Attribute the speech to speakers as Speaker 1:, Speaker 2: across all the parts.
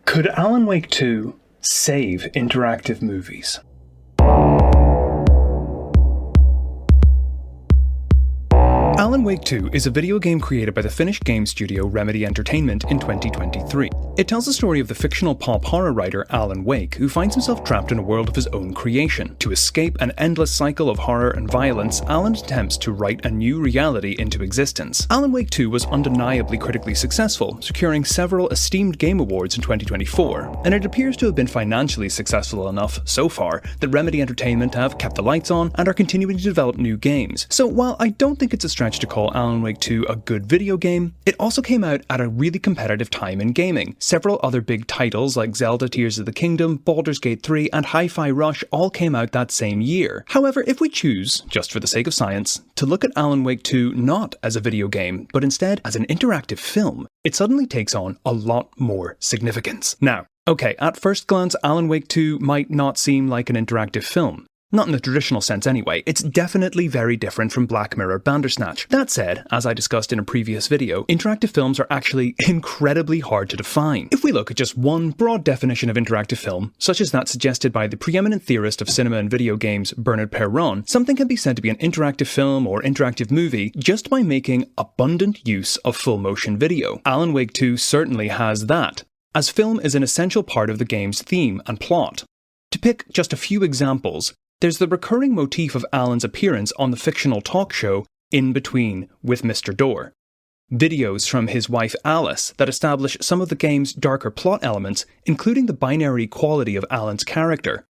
Speaker 1: Could Alan Wake 2 save interactive movies? Alan Wake 2 is a video game created by the Finnish game studio Remedy Entertainment in 2023. It tells the story of the fictional pop horror writer Alan Wake, who finds himself trapped in a world of his own creation. To escape an endless cycle of horror and violence, Alan attempts to write a new reality into existence. Alan Wake 2 was undeniably critically successful, securing several esteemed game awards in 2024, and it appears to have been financially successful enough so far that Remedy Entertainment have kept the lights on and are continuing to develop new games. So while I don't think it's a stretch to call Alan Wake 2 a good video game, it also came out at a really competitive time in gaming. Several other big titles like Zelda Tears of the Kingdom, Baldur's Gate 3 and Hi-Fi Rush all came out that same year. However, if we choose, just for the sake of science, to look at Alan Wake 2 not as a video game, but instead as an interactive film, it suddenly takes on a lot more significance. Now, okay, at first glance, Alan Wake 2 might not seem like an interactive film. Not in the traditional sense anyway, it's definitely very different from Black Mirror Bandersnatch. That said, as I discussed in a previous video, interactive films are actually incredibly hard to define. If we look at just one broad definition of interactive film, such as that suggested by the preeminent theorist of cinema and video games Bernard Perron, something can be said to be an interactive film or interactive movie just by making abundant use of full motion video. Alan Wake 2 certainly has that, as film is an essential part of the game's theme and plot. To pick just a few examples, there's the recurring motif of Alan's appearance on the fictional talk show In Between with Mr. Door. Videos from his wife Alice that establish some of the game's darker plot elements, including the binary quality of Alan's character.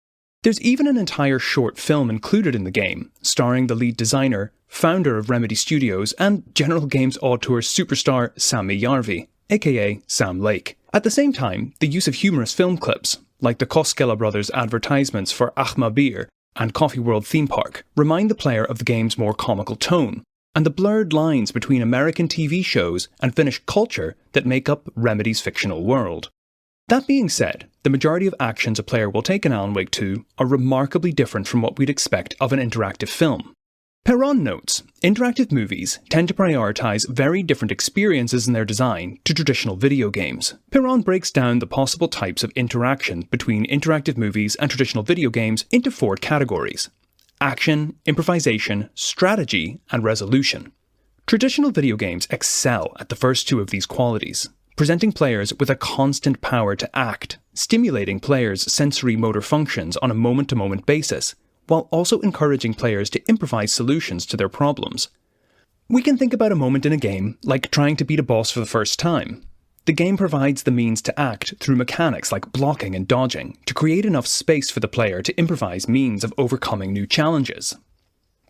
Speaker 1: There's even an entire short film included in the game, starring the lead designer, founder of Remedy Studios, and General Games auteur superstar Sami Järvi, aka Sam Lake. At the same time, the use of humorous film clips, like the Koskela brothers' advertisements for Ahma Beer and Coffee World Theme Park, remind the player of the game's more comical tone, and the blurred lines between American TV shows and Finnish culture that make up Remedy's fictional world. That being said, the majority of actions a player will take in Alan Wake 2 are remarkably different from what we'd expect of an interactive film. Perron notes, interactive movies tend to prioritise very different experiences in their design to traditional video games. Perron breaks down the possible types of interaction between interactive movies and traditional video games into 4 categories: action, improvisation, strategy, and resolution. Traditional video games excel at the first 2 of these qualities, presenting players with a constant power to act, stimulating players' sensory motor functions on a moment-to-moment basis, while also encouraging players to improvise solutions to their problems. We can think about a moment in a game like trying to beat a boss for the first time. The game provides the means to act through mechanics like blocking and dodging to create enough space for the player to improvise means of overcoming new challenges.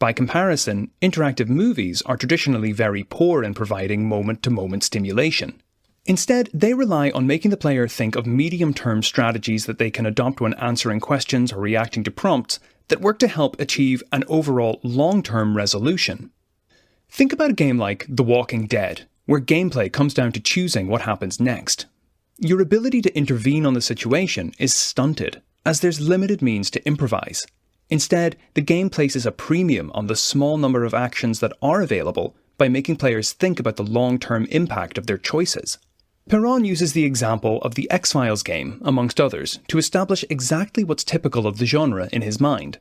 Speaker 1: By comparison, interactive movies are traditionally very poor in providing moment-to-moment stimulation. Instead, they rely on making the player think of medium-term strategies that they can adopt when answering questions or reacting to prompts that work to help achieve an overall long-term resolution. Think about a game like The Walking Dead, where gameplay comes down to choosing what happens next. Your ability to intervene on the situation is stunted, as there's limited means to improvise. Instead, the game places a premium on the small number of actions that are available by making players think about the long-term impact of their choices. Perron uses the example of the X-Files game, amongst others, to establish exactly what's typical of the genre in his mind.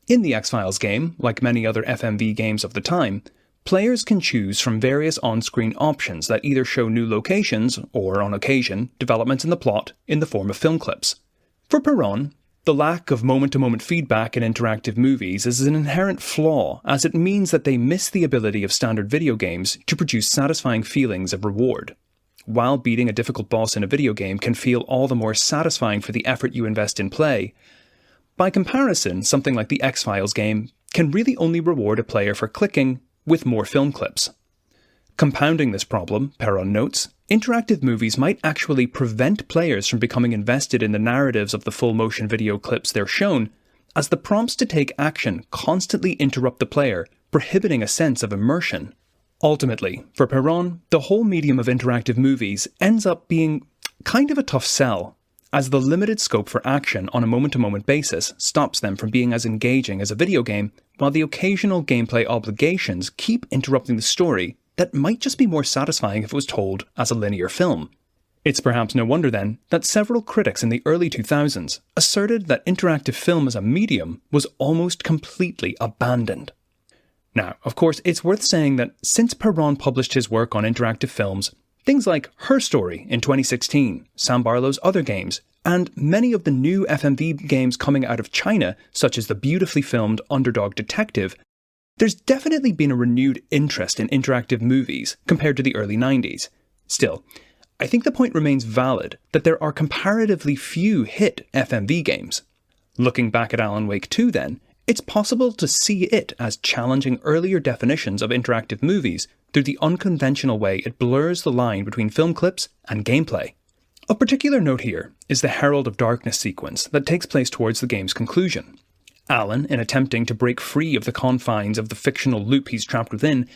Speaker 1: In the X-Files game, like many other FMV games of the time, players can choose from various on-screen options that either show new locations, or, on occasion, developments in the plot in the form of film clips. For Perron, the lack of moment-to-moment feedback in interactive movies is an inherent flaw, as it means that they miss the ability of standard video games to produce satisfying feelings of reward. While beating a difficult boss in a video game can feel all the more satisfying for the effort you invest in play, by comparison, something like the X-Files game can really only reward a player for clicking with more film clips. Compounding this problem, Perron notes, interactive movies might actually prevent players from becoming invested in the narratives of the full-motion video clips they're shown, as the prompts to take action constantly interrupt the player, prohibiting a sense of immersion. Ultimately, for Perron, the whole medium of interactive movies ends up being kind of a tough sell, as the limited scope for action on a moment-to-moment basis stops them from being as engaging as a video game, while the occasional gameplay obligations keep interrupting the story that might just be more satisfying if it was told as a linear film. It's perhaps no wonder then that several critics in the early 2000s asserted that interactive film as a medium was almost completely abandoned. Now, of course, it's worth saying that since Perron published his work on interactive films, things like Her Story in 2016, Sam Barlow's other games, and many of the new FMV games coming out of China, such as the beautifully filmed Underdog Detective, there's definitely been a renewed interest in interactive movies compared to the early 90s. Still, I think the point remains valid that there are comparatively few hit FMV games. Looking back at Alan Wake 2 then, it's possible to see it as challenging earlier definitions of interactive movies through the unconventional way it blurs the line between film clips and gameplay. Of particular note here is the Herald of Darkness sequence that takes place towards the game's conclusion. Alan, in attempting to break free of the confines of the fictional loop he's trapped within,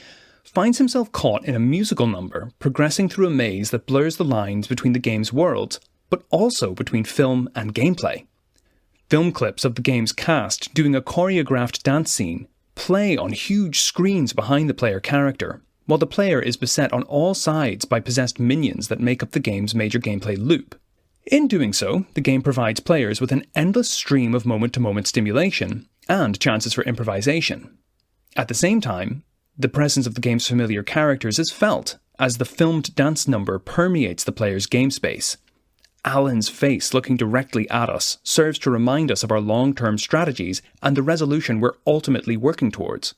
Speaker 1: finds himself caught in a musical number progressing through a maze that blurs the lines between the game's worlds, but also between film and gameplay. Film clips of the game's cast doing a choreographed dance scene play on huge screens behind the player character, while the player is beset on all sides by possessed minions that make up the game's major gameplay loop. In doing so, the game provides players with an endless stream of moment-to-moment stimulation and chances for improvisation. At the same time, the presence of the game's familiar characters is felt as the filmed dance number permeates the player's game space. Alan's face looking directly at us serves to remind us of our long-term strategies and the resolution we're ultimately working towards.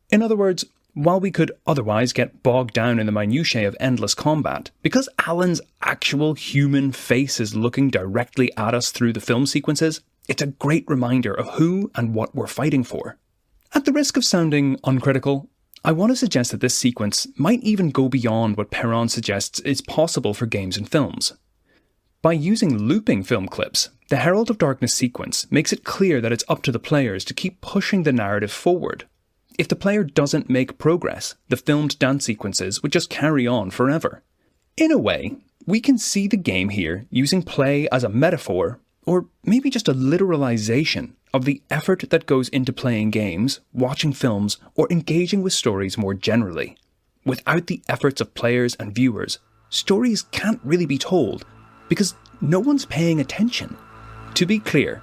Speaker 1: In other words, while we could otherwise get bogged down in the minutiae of endless combat, because Alan's actual human face is looking directly at us through the film sequences, it's a great reminder of who and what we're fighting for. At the risk of sounding uncritical, I want to suggest that this sequence might even go beyond what Perron suggests is possible for games and films. By using looping film clips, the Herald of Darkness sequence makes it clear that it's up to the players to keep pushing the narrative forward. If the player doesn't make progress, the filmed dance sequences would just carry on forever. In a way, we can see the game here using play as a metaphor, or maybe just a literalization of the effort that goes into playing games, watching films, or engaging with stories more generally. Without the efforts of players and viewers, stories can't really be told, because no one's paying attention. To be clear,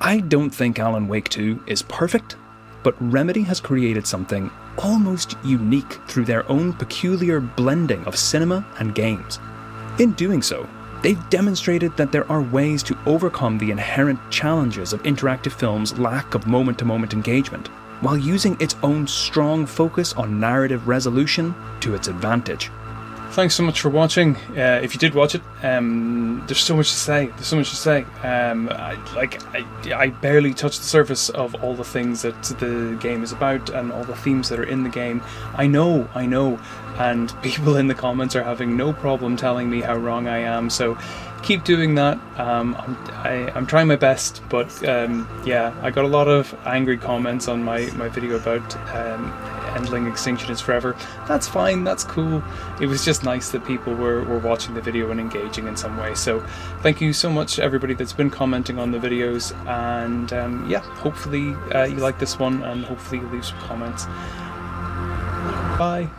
Speaker 1: I don't think Alan Wake 2 is perfect, but Remedy has created something almost unique through their own peculiar blending of cinema and games. In doing so, they've demonstrated that there are ways to overcome the inherent challenges of interactive film's lack of moment-to-moment engagement, while using its own strong focus on narrative resolution to its advantage.
Speaker 2: Thanks so much for watching. If you did watch it, there's so much to say. I barely touched the surface of all the things that the game is about and all the themes that are in the game. I know, and people in the comments are having no problem telling me how wrong I am, so keep doing that. I'm trying my best, but I got a lot of angry comments on my video about Endling Extinction is Forever. That's fine, that's cool. It was just nice that people were watching the video and engaging in some way. So thank you so much everybody that's been commenting on the videos, and hopefully you like this one, and hopefully you leave some comments. Bye.